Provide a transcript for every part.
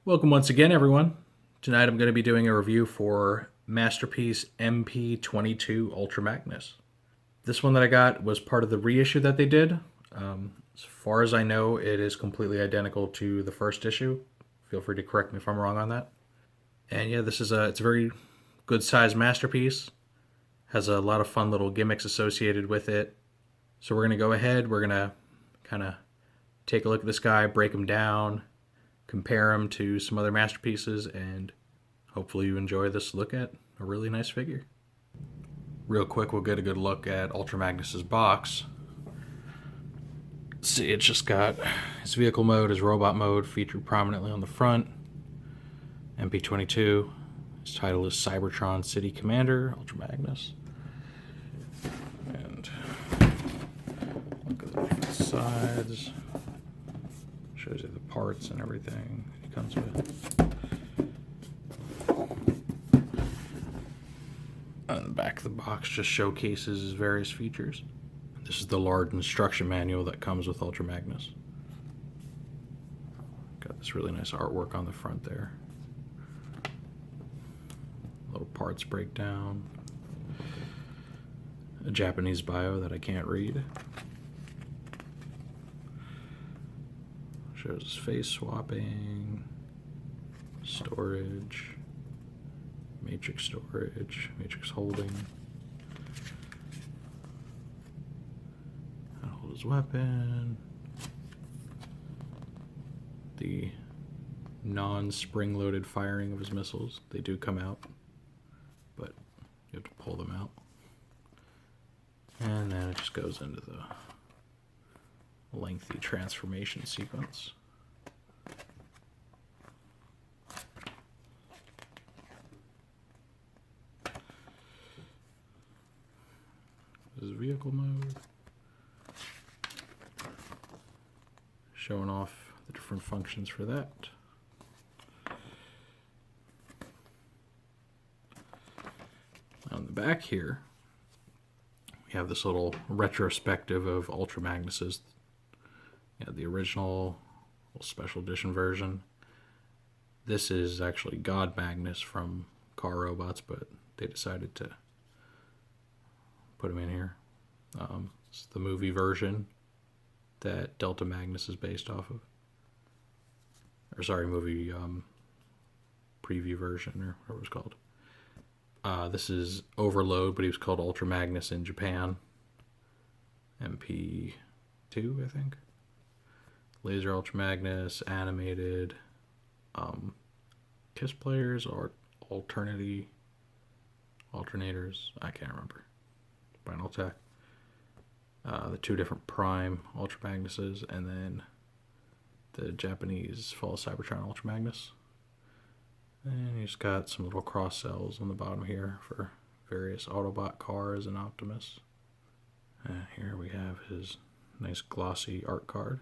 Welcome once again, everyone. Tonight I'm going to be doing a review for Masterpiece MP-22 Ultra Magnus. This one that I got was part of the reissue that they did. As far as I know, it is completely identical to the first issue. Feel free to correct me if I'm wrong on that. And yeah, it's a very good sized masterpiece. Has a lot of fun little gimmicks associated with it. So we're going to go ahead. We're going to kind of take a look at this guy, break him down, compare them to some other masterpieces, and hopefully you enjoy this look at a really nice figure. Real quick, we'll get a good look at Ultra Magnus's box. See, it's just got his vehicle mode, his robot mode featured prominently on the front. MP-22. His title is Cybertron City Commander, Ultra Magnus. And look at the different sides. Shows you the parts and everything it comes with. On the back of the box just showcases his various features. This is the large instruction manual that comes with Ultra Magnus. Got this really nice artwork on the front there. Little parts breakdown. A Japanese bio that I can't read. Shows his face swapping, storage, matrix storage, matrix holding. How to hold his weapon. The non-spring loaded firing of his missiles. They do come out, but you have to pull them out. And then it just goes into the lengthy transformation sequence. This is vehicle mode. Showing off the different functions for that. On the back here, we have this little retrospective of Ultra Magnus's. The original special edition version. This is actually God Magnus from Car Robots, but they decided to put him in here. It's the movie version that Delta Magnus is based off of. Or sorry, movie preview version, or whatever it's called. This is Overload, but he was called Ultra Magnus in Japan. MP-2, I think. Laser Ultra Magnus, animated, KISS players, or alternators, I can't remember. Binaltech. The two different Prime Ultra Magnuses, and then the Japanese Fall Cybertron Ultra Magnus. And he's got some little cross cells on the bottom here for various Autobot cars and Optimus. And here we have his nice glossy art card.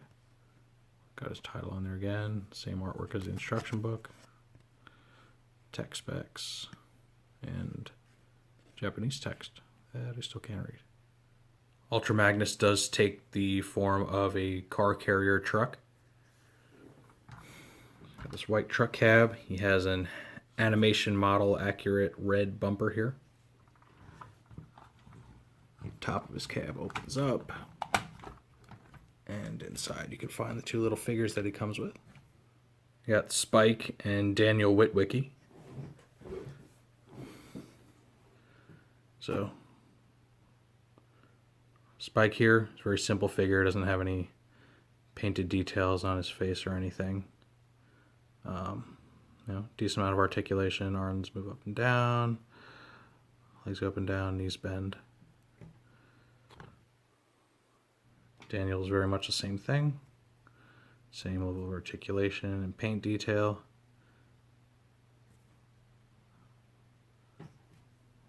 Got his title on there again. Same artwork as the instruction book. Tech specs. And Japanese text that I still can't read. Ultra Magnus does take the form of a car carrier truck. Got this white truck cab. He has an animation model accurate red bumper here. The top of his cab opens up. And inside you can find the two little figures that he comes with. You got Spike and Daniel Witwicky. So, Spike here is a very simple figure. Doesn't have any painted details on his face or anything. Decent amount of articulation. Arms move up and down. Legs go up and down. Knees bend. Daniel's very much the same thing. Same level of articulation and paint detail.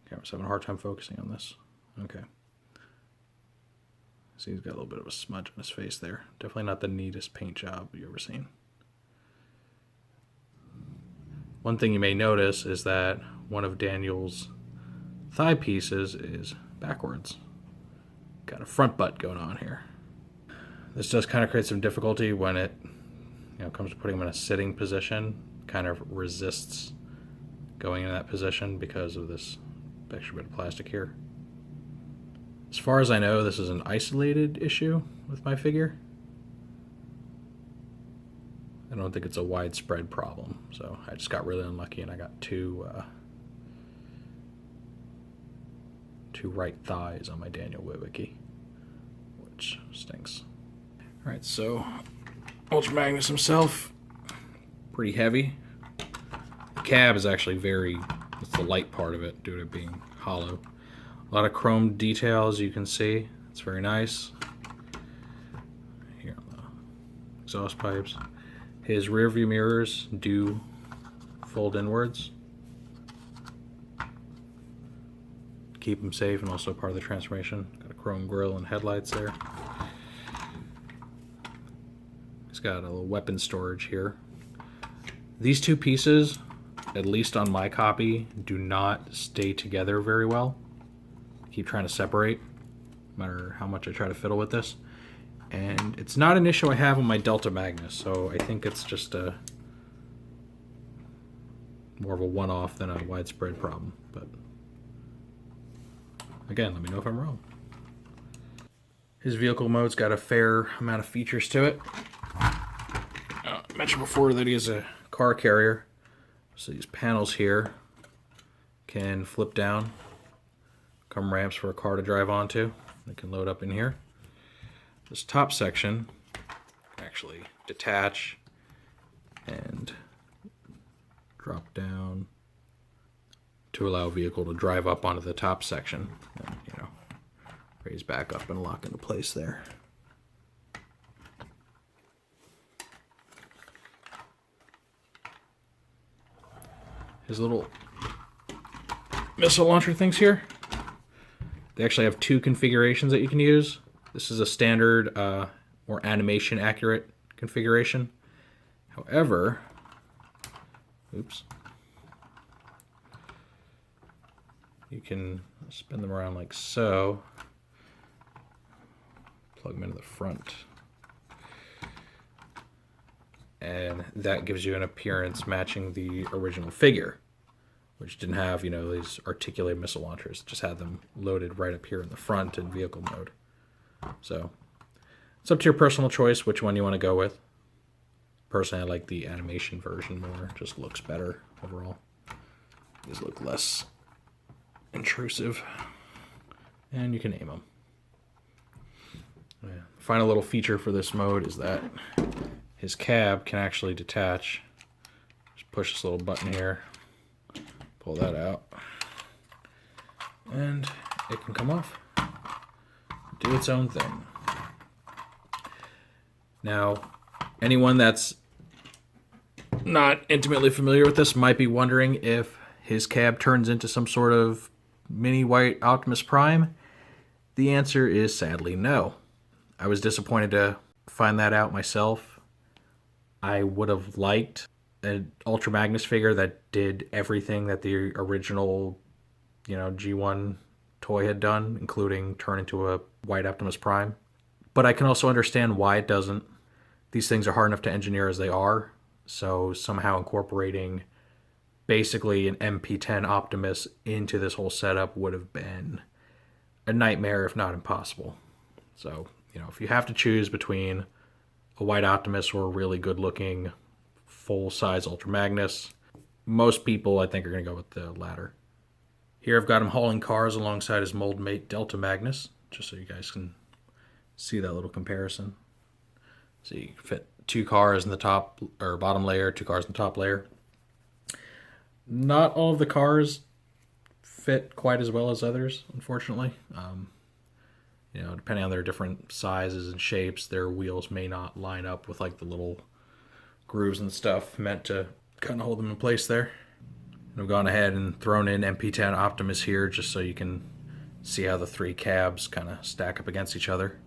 Camera's having a hard time focusing on this. Okay. See, he's got a little bit of a smudge on his face there. Definitely not the neatest paint job you've ever seen. One thing you may notice is that one of Daniel's thigh pieces is backwards. Got a front butt going on here. This does kind of create some difficulty when it comes to putting him in a sitting position. kind of resists going in that position because of this extra bit of plastic here. As far as I know, this is an isolated issue with my figure. I don't think it's a widespread problem, so I just got really unlucky and I got two right thighs on my Daniel Wibicki, which stinks. Alright, so Ultra Magnus himself, pretty heavy. The cab is actually it's the light part of it due to it being hollow. A lot of chrome details you can see. It's very nice. Here on the exhaust pipes. His rear view mirrors do fold inwards. Keep him safe, and also part of the transformation. Got a chrome grille and headlights there. He's got a little weapon storage here. These two pieces, at least on my copy, do not stay together very well. Keep trying to separate, no matter how much I try to fiddle with this. And it's not an issue I have on my Delta Magnus, so I think it's just more of a one-off than a widespread problem. But again, let me know if I'm wrong. His vehicle mode's got a fair amount of features to it. I mentioned before that he is a car carrier, so these panels here can flip down, come ramps for a car to drive onto. They can load up in here. This top section can actually detach and drop down to allow a vehicle to drive up onto the top section and, raise back up and lock into place there. His little missile launcher things here, they actually have two configurations that you can use. This is a standard or animation accurate configuration. However, you can spin them around like so, plug them into the front, and that gives you an appearance matching the original figure, which didn't have, these articulated missile launchers. It just had them loaded right up here in the front in vehicle mode. So it's up to your personal choice which one you want to go with. Personally, I like the animation version more. It just looks better overall. These look less intrusive. And you can aim them. Yeah. Final little feature for this mode is that his cab can actually detach. Just push this little button here, pull that out, and it can come off. Do its own thing. Now, anyone that's not intimately familiar with this might be wondering if his cab turns into some sort of mini white Optimus Prime. The answer is sadly no. I was disappointed to find that out myself. I would have liked an Ultra Magnus figure that did everything that the original, G1 toy had done, including turn into a white Optimus Prime. But I can also understand why it doesn't. These things are hard enough to engineer as they are, so somehow incorporating basically an MP-10 Optimus into this whole setup would have been a nightmare, if not impossible. So, if you have to choose between a white Optimus or a really good-looking full-size Ultra Magnus, most people, I think, are going to go with the latter. Here I've got him hauling cars alongside his mold mate Delta Magnus, just so you guys can see that little comparison. So you can fit two cars in the top or bottom layer, two cars in the top layer. Not all of the cars fit quite as well as others, unfortunately. Depending on their different sizes and shapes, their wheels may not line up with like the little grooves and stuff meant to kind of hold them in place there. And I've gone ahead and thrown in MP-10 Optimus here just so you can see how the three cabs kind of stack up against each other.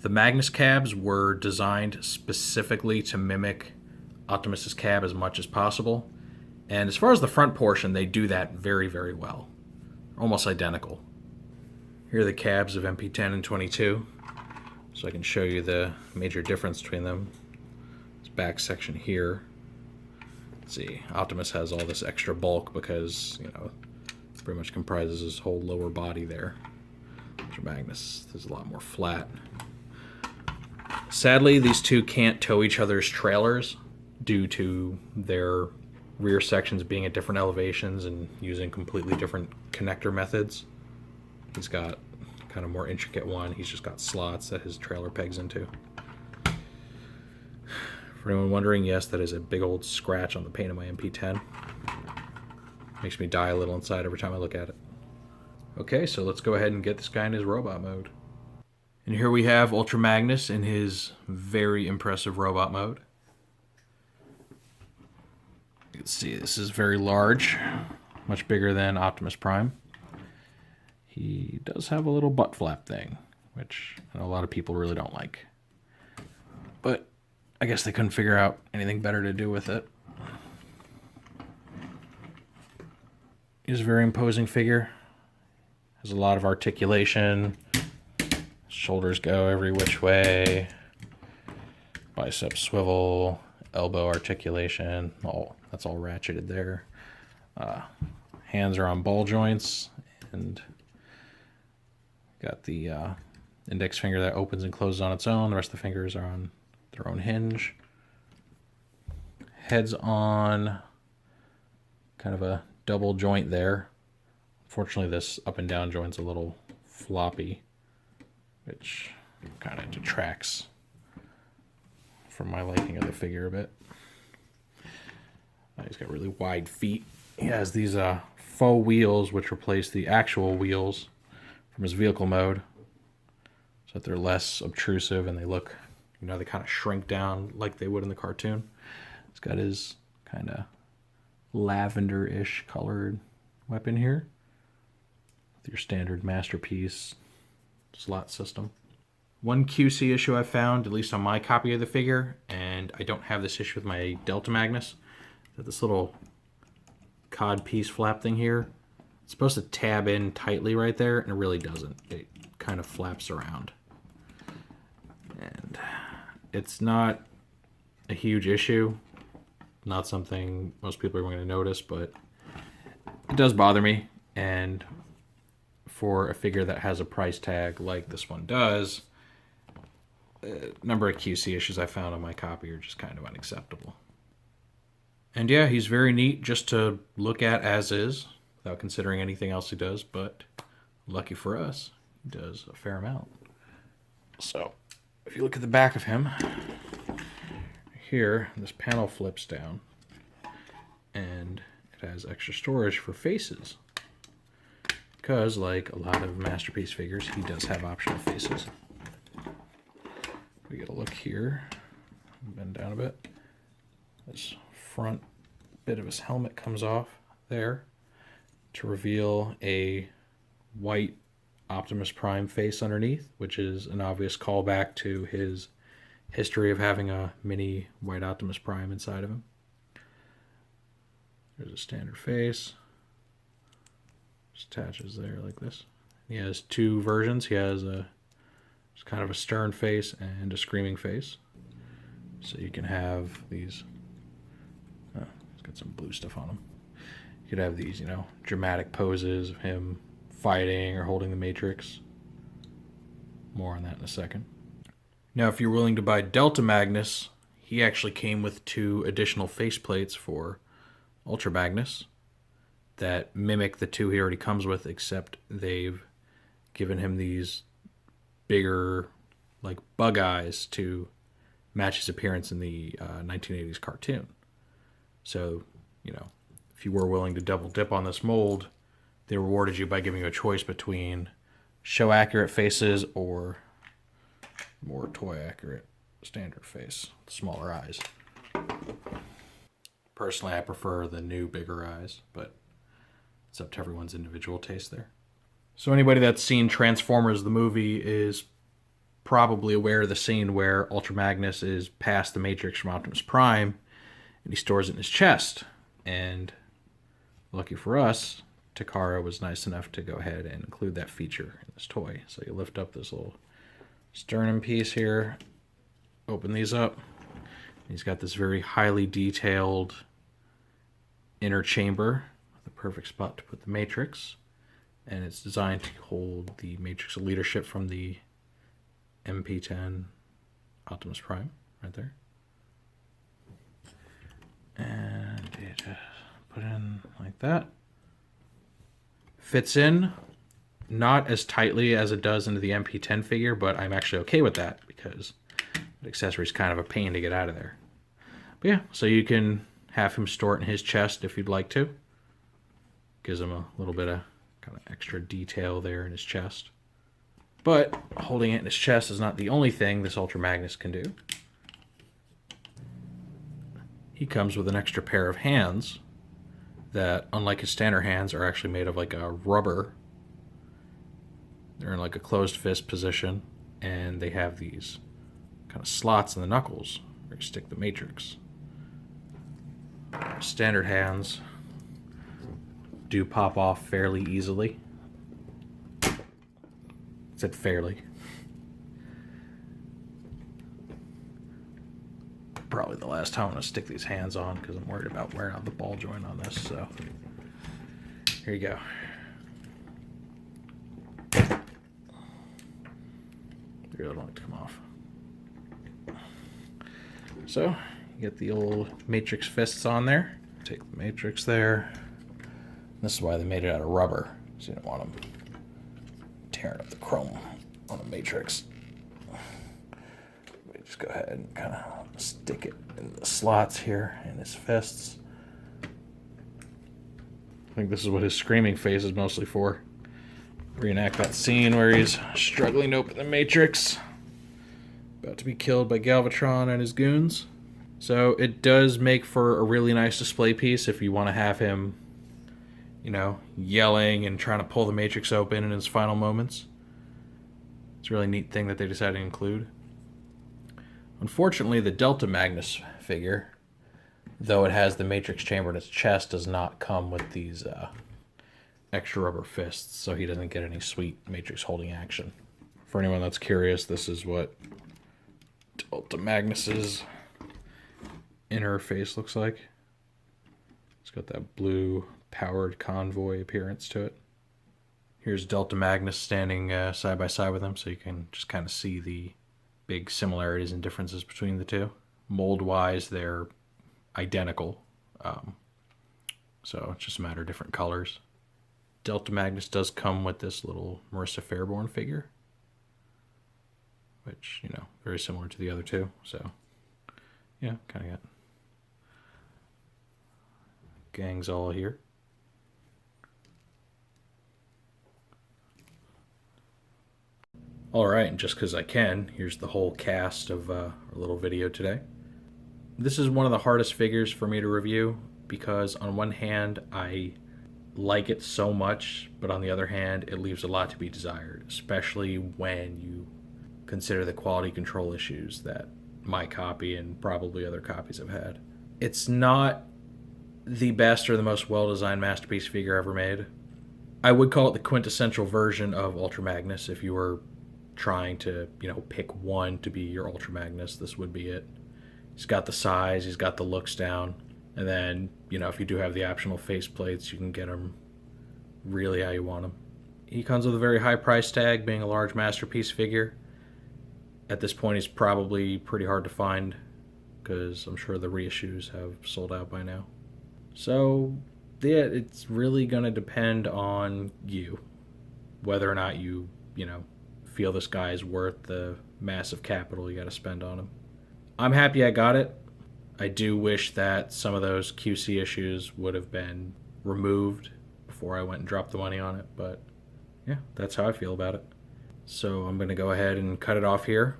The Magnus cabs were designed specifically to mimic Optimus's cab as much as possible. And as far as the front portion, they do that very, very well. Almost identical. Here are the cabs of MP-10 and 22. So I can show you the major difference between them. This back section here. Let's see, Optimus has all this extra bulk because, you know, pretty much comprises his whole lower body there. Magnus is a lot more flat. Sadly, these two can't tow each other's trailers due to their rear sections being at different elevations and using completely different connector methods. He's got kind of more intricate one. He's just got slots that his trailer pegs into. For anyone wondering, yes, that is a big old scratch on the paint of my MP-10. Makes me die a little inside every time I look at it. Okay, so let's go ahead and get this guy in his robot mode. And here we have Ultra Magnus in his very impressive robot mode. You can see this is very large, much bigger than Optimus Prime. He does have a little butt flap thing, which I know a lot of people really don't like. But I guess they couldn't figure out anything better to do with it. He's a very imposing figure. Has a lot of articulation. Shoulders go every which way. Bicep swivel. Elbow articulation. That's all ratcheted there. Hands are on ball joints. And got the index finger that opens and closes on its own. The rest of the fingers are on their own hinge. Head's on kind of a double joint there. Unfortunately, this up and down joint's a little floppy, which kind of detracts from my liking of the figure a bit. He's got really wide feet. He has these faux wheels, which replace the actual wheels from his vehicle mode, so that they're less obtrusive and they look, you know, they kind of shrink down like they would in the cartoon. He's got his kind of lavender-ish colored weapon here. Your standard Masterpiece slot system. One QC issue I found, at least on my copy of the figure, and I don't have this issue with my Delta Magnus, that this little cod piece flap thing here, it's supposed to tab in tightly right there, and it really doesn't. It kind of flaps around. And it's not a huge issue, not something most people are going to notice, but it does bother me, and for a figure that has a price tag like this one does, a number of QC issues I found on my copy are just kind of unacceptable. And yeah, he's very neat just to look at as is, without considering anything else he does, but lucky for us, he does a fair amount. So, if you look at the back of him, here, this panel flips down, and it has extra storage for faces. Because, like a lot of Masterpiece figures, he does have optional faces. We get a look here, bend down a bit. This front bit of his helmet comes off there to reveal a white Optimus Prime face underneath, which is an obvious callback to his history of having a mini white Optimus Prime inside of him. There's a standard face. Just attaches there like this. He has two versions. He has just kind of a stern face and a screaming face. So you can have these. He's got some blue stuff on him. You could have these, you know, dramatic poses of him fighting or holding the Matrix. More on that in a second. Now, if you're willing to buy Delta Magnus, he actually came with 2 additional faceplates for Ultra Magnus that mimic the 2 he already comes with, except they've given him these bigger, like, bug eyes to match his appearance in the 1980s cartoon. So, you know, if you were willing to double dip on this mold, they rewarded you by giving you a choice between show-accurate faces or more toy-accurate standard face, smaller eyes. Personally, I prefer the new, bigger eyes, but it's up to everyone's individual taste there. So anybody that's seen Transformers the movie is probably aware of the scene where Ultra Magnus is past the Matrix from Optimus Prime, and he stores it in his chest. And lucky for us, Takara was nice enough to go ahead and include that feature in this toy. So you lift up this little sternum piece here, open these up. He's got this very highly detailed inner chamber, the perfect spot to put the matrix, and it's designed to hold the matrix of leadership from the MP-10 Optimus Prime right there. And you just put in like that. Fits in not as tightly as it does into the MP-10 figure, but I'm actually okay with that because the accessory is kind of a pain to get out of there. But yeah, so you can have him store it in his chest if you'd like to. Gives him a little bit of kind of extra detail there in his chest. But holding it in his chest is not the only thing this Ultra Magnus can do. He comes with an extra pair of hands that, unlike his standard hands, are actually made of like a rubber. They're in like a closed fist position, and they have these kind of slots in the knuckles where you stick the matrix. Standard hands do pop off fairly easily. I said fairly. Probably the last time I'm going to stick these hands on because I'm worried about wearing out the ball joint on this. So here you go. They really don't like to come off. So you get the old matrix fists on there. Take the matrix there. This is why they made it out of rubber, so you don't want them tearing up the chrome on the matrix. We just go ahead and kind of stick it in the slots here in his fists. I think this is what his screaming face is mostly for. Reenact that scene where he's struggling to open the matrix, about to be killed by Galvatron and his goons. So it does make for a really nice display piece if you want to have him, you know, yelling and trying to pull the matrix open in his final moments. It's a really neat thing that they decided to include. Unfortunately, the Delta Magnus figure, though it has the matrix chamber in its chest, does not come with these extra rubber fists, so he doesn't get any sweet matrix holding action. For anyone that's curious, this is what Delta Magnus's inner face looks like. It's got that blue powered convoy appearance to it. Here's Delta Magnus standing side by side with him, so you can just kind of see the big similarities and differences between the two. Mold-wise, they're identical, so it's just a matter of different colors. Delta Magnus does come with this little Marissa Fairborn figure, which, you know, very similar to the other two, so yeah, kind of got gangs all here. Alright, and just because I can, here's the whole cast of our little video today. This is one of the hardest figures for me to review because on one hand I like it so much, but on the other hand it leaves a lot to be desired, especially when you consider the quality control issues that my copy and probably other copies have had. It's not the best or the most well-designed masterpiece figure ever made. I would call it the quintessential version of Ultra Magnus. If you were trying to, you know, pick one to be your Ultra Magnus, this would be it. He's got the size, he's got the looks down, and then, you know, if you do have the optional face plates, you can get him really how you want him. He comes with a very high price tag, being a large masterpiece figure. At this point, he's probably pretty hard to find because I'm sure the reissues have sold out by now. So, yeah, it's really going to depend on you, whether or not you know, feel this guy is worth the massive capital you got to spend on him. I'm happy I got it. I do wish that some of those QC issues would have been removed before I went and dropped the money on it, but yeah, that's how I feel about it. So I'm going to go ahead and cut it off here.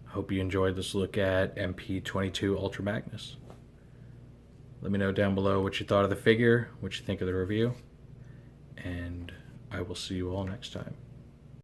Hope you enjoyed this look at MP-22 Ultra Magnus. Let me know down below what you thought of the figure, what you think of the review, and I will see you all next time.